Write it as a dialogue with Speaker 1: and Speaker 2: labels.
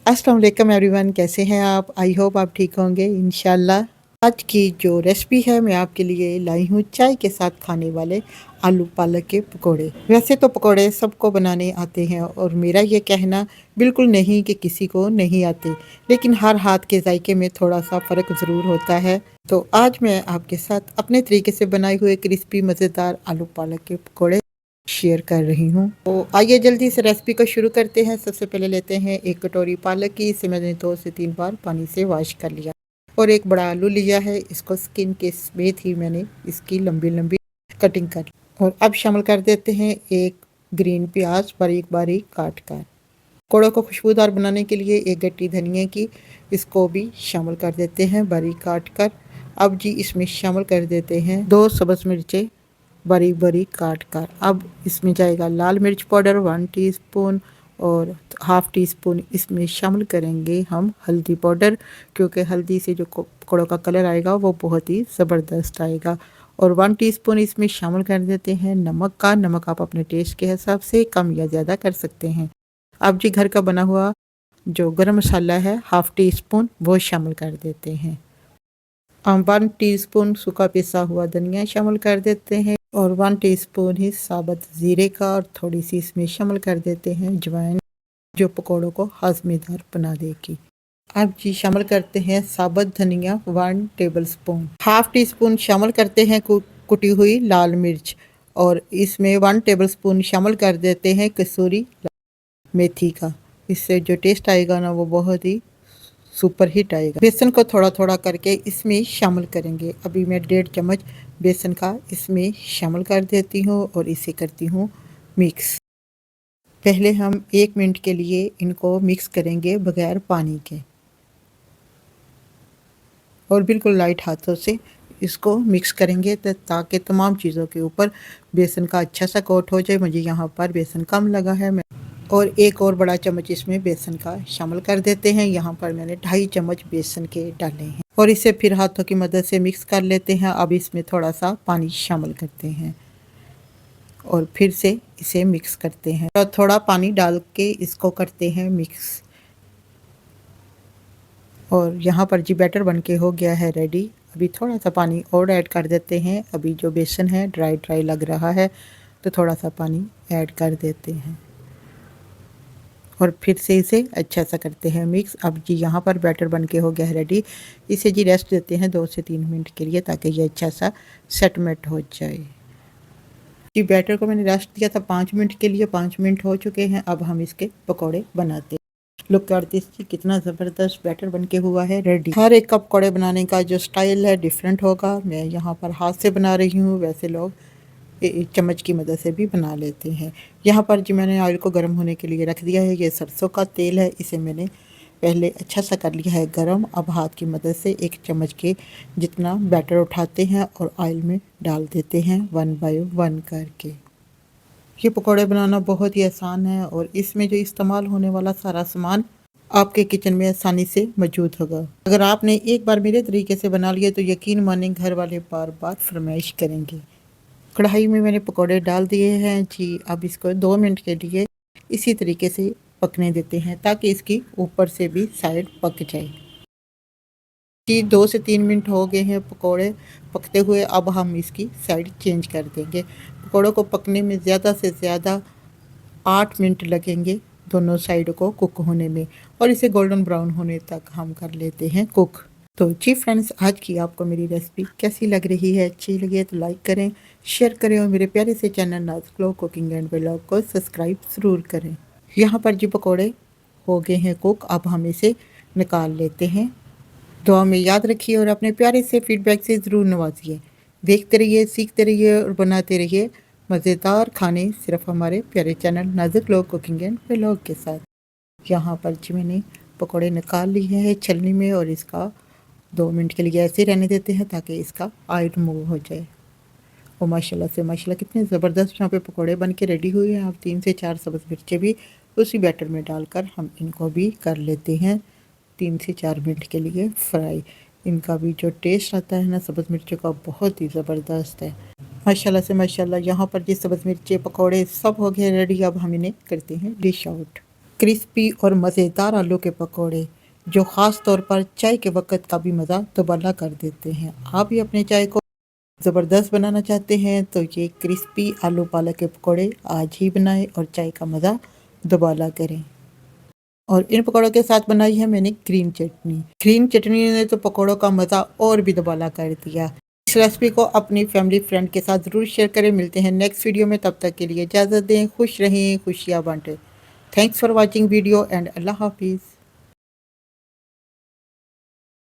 Speaker 1: अस्सलाम वालेकुम एवरीवन, कैसे हैं आप? आई होप आप ठीक होंगे इंशाल्लाह। आज की जो रेसिपी है मैं आपके लिए लाई हूँ चाय के साथ खाने वाले आलू पालक के पकोड़े। वैसे तो पकोड़े सबको बनाने आते हैं और मेरा ये कहना बिल्कुल नहीं कि किसी को नहीं आते, लेकिन हर हाथ के जायके में थोड़ा सा फ़र्क ज़रूर होता है। तो आज मैं आपके साथ अपने तरीके से बनाए हुए क्रिस्पी मज़ेदार आलू पालक के पकोड़े शेयर कर रही हूँ। तो आइए जल्दी से रेसिपी को शुरू करते हैं। सबसे पहले लेते हैं एक कटोरी पालक की। इसे मैंने 2 से 3 बार पानी से वॉश कर लिया और एक बड़ा आलू लिया है। इसको स्किन के समेत ही मैंने इसकी लंबी लंबी कटिंग कर ली। और अब शामिल कर देते हैं एक ग्रीन प्याज बारीक बारीक काट कर। पकौड़ों को खुशबूदार बनाने के लिए एक गट्टी धनिया की, इसको भी शामिल कर देते हैं बारीक काट कर। अब जी इसमें शामिल कर देते हैं 2 सब्ज़ मिर्चें बारीक बारीक काट कर। अब इसमें जाएगा लाल मिर्च पाउडर 1 टीस्पून और हाफ़ टी स्पून इसमें शामिल करेंगे हम हल्दी पाउडर, क्योंकि हल्दी से जो पकौड़ों का कलर आएगा वो बहुत ही ज़बरदस्त आएगा। और 1 टीस्पून इसमें शामिल कर देते हैं नमक का। नमक आप अपने टेस्ट के हिसाब से कम या ज़्यादा कर सकते हैं। अब जी घर का बना हुआ जो गरम मसाला है हाफ़ टी स्पून वो शामिल कर देते हैं। 1 टीस्पून सूखा पिसा हुआ धनिया शामिल कर देते हैं और 1 टीस्पून ही साबुत ज़ीरे का, और थोड़ी सी इसमें शामिल कर देते हैं अजवाइन, जो पकौड़ों को हाजमेदार बना देगी। अब जी शामिल करते हैं साबुत धनिया 1 टेबलस्पून। हाफ़ टी स्पून शामिल करते हैं कुटी हुई लाल मिर्च, और इसमें 1 टेबलस्पून शामिल कर देते हैं कसूरी मेथी का। इससे जो टेस्ट आएगा ना वो बहुत ही सुपर हिट आएगा। बेसन को थोड़ा थोड़ा करके इसमें शामिल करेंगे। अभी मैं 1.5 चम्मच बेसन का इसमें शामिल कर देती हूँ और इसे करती हूँ मिक्स। पहले हम 1 मिनट के लिए इनको मिक्स करेंगे बगैर पानी के, और बिल्कुल लाइट हाथों से इसको मिक्स करेंगे ताकि तमाम चीज़ों के ऊपर बेसन का अच्छा सा कोट हो जाए। मुझे यहाँ पर बेसन कम लगा है, मैं और एक और बड़ा चम्मच इसमें बेसन का शामिल कर देते हैं। यहाँ पर मैंने 2.5 चम्मच बेसन के डाले हैं और इसे फिर हाथों की मदद से मिक्स कर लेते हैं। अब इसमें थोड़ा सा पानी शामिल करते हैं और फिर से इसे मिक्स करते हैं और थोड़ा पानी डाल के इसको करते हैं मिक्स। और यहाँ पर जी बैटर बनके हो गया है रेडी। अभी थोड़ा सा पानी और ऐड कर देते हैं। अभी जो बेसन है ड्राई ड्राई लग रहा है तो थोड़ा सा पानी ऐड कर देते हैं और फिर से इसे अच्छा सा करते हैं मिक्स। अब जी यहाँ पर बैटर बनके हो गया है रेडी। इसे जी रेस्ट देते हैं 2 से 3 मिनट के लिए ताकि ये अच्छा सा सेटमेंट हो जाए। जी बैटर को मैंने रेस्ट दिया था 5 मिनट के लिए। 5 मिनट हो चुके हैं। अब हम इसके पकौड़े बनाते हैं। लुक कर दीजिए कितना ज़बरदस्त बैटर बनके हुआ है रेडी। हर एक का पकौड़े बनाने का जो स्टाइल है डिफरेंट होगा। मैं यहाँ पर हाथ से बना रही हूँ, वैसे लोग एक चम्मच की मदद से भी बना लेते हैं। यहाँ पर जी मैंने ऑयल को गर्म होने के लिए रख दिया है। ये सरसों का तेल है, इसे मैंने पहले अच्छा सा कर लिया है गर्म। अब हाथ की मदद से 1 चम्मच के जितना बैटर उठाते हैं और ऑयल में डाल देते हैं 1 बाय 1 करके। ये पकौड़े बनाना बहुत ही आसान है और इसमें जो इस्तेमाल होने वाला सारा सामान आपके किचन में आसानी से मौजूद होगा। अगर आपने एक बार मेरे तरीके से बना लिए तो यकीन मानें घर वाले बार बार फरमाइश करेंगे। कढ़ाई में मैंने पकौड़े डाल दिए हैं जी। अब इसको 2 मिनट के लिए इसी तरीके से पकने देते हैं ताकि इसकी ऊपर से भी साइड पक जाए जी। 2 से 3 मिनट हो गए हैं पकौड़े पकते हुए। अब हम इसकी साइड चेंज कर देंगे। पकौड़ों को पकने में ज़्यादा से ज़्यादा 8 मिनट लगेंगे दोनों साइड को कुक होने में, और इसे गोल्डन ब्राउन होने तक हम कर लेते हैं कुक। तो जी फ्रेंड्स, आज की आपको मेरी रेसिपी कैसी लग रही है? अच्छी लगी है तो लाइक करें, शेयर करें और मेरे प्यारे से channel Naaz glow cooking and vlog को सब्सक्राइब ज़रूर करें। यहाँ पर जी पकौड़े हो गए हैं कुक। अब हम इसे निकाल लेते हैं। दुआ में याद रखिए और अपने प्यारे से फीडबैक से ज़रूर नवाजिए। देखते रहिए, सीखते रहिए और बनाते रहिए मज़ेदार खाने सिर्फ हमारे प्यारे channel Naaz glow cooking and vlog के साथ। यहाँ पर जी मैंने पकौड़े निकाल लिए हैं छलनी में और इसका 2 मिनट के लिए ऐसे ही रहने देते हैं ताकि इसका ऑयल रिमूव हो जाए। और माशाल्लाह से माशाल्लाह कितने ज़बरदस्त यहाँ पे पकौड़े बन के रेडी हुए हैं। अब 3 से 4 सब्ज़ मिर्चें भी उसी बैटर में डालकर हम इनको भी कर लेते हैं 3 से 4 मिनट के लिए फ्राई। इनका भी जो टेस्ट आता है ना सब्ज़ मिर्चों का बहुत ही ज़बरदस्त है। माशाल्लाह से माशाल्लाह। यहाँ पर जी सब्ज़ मिर्चें पकौड़े सब हो गए रेडी। अब हम इन्हें करते हैं डिश आउट। क्रिस्पी और मज़ेदार आलू के पकौड़े जो ख़ास तौर पर चाय के वक़्त का भी मज़ा दुबाला कर देते हैं। आप भी अपने चाय को ज़बरदस्त बनाना चाहते हैं तो ये क्रिस्पी आलू पालक के पकौड़े आज ही बनाएं और चाय का मज़ा दुबाला करें। और इन पकौड़ों के साथ बनाई है मैंने ग्रीन चटनी। ग्रीन चटनी ने तो पकौड़ों का मज़ा और भी दुबाला कर दिया। इस रेसिपी को अपनी फैमिली फ्रेंड के साथ ज़रूर शेयर करें। मिलते हैं नेक्स्ट वीडियो में, तब तक के लिए इजाज़त दें। खुश रहें, खुशियाँ बांटें। Thanks for watching video and अल्लाह हाफिज़।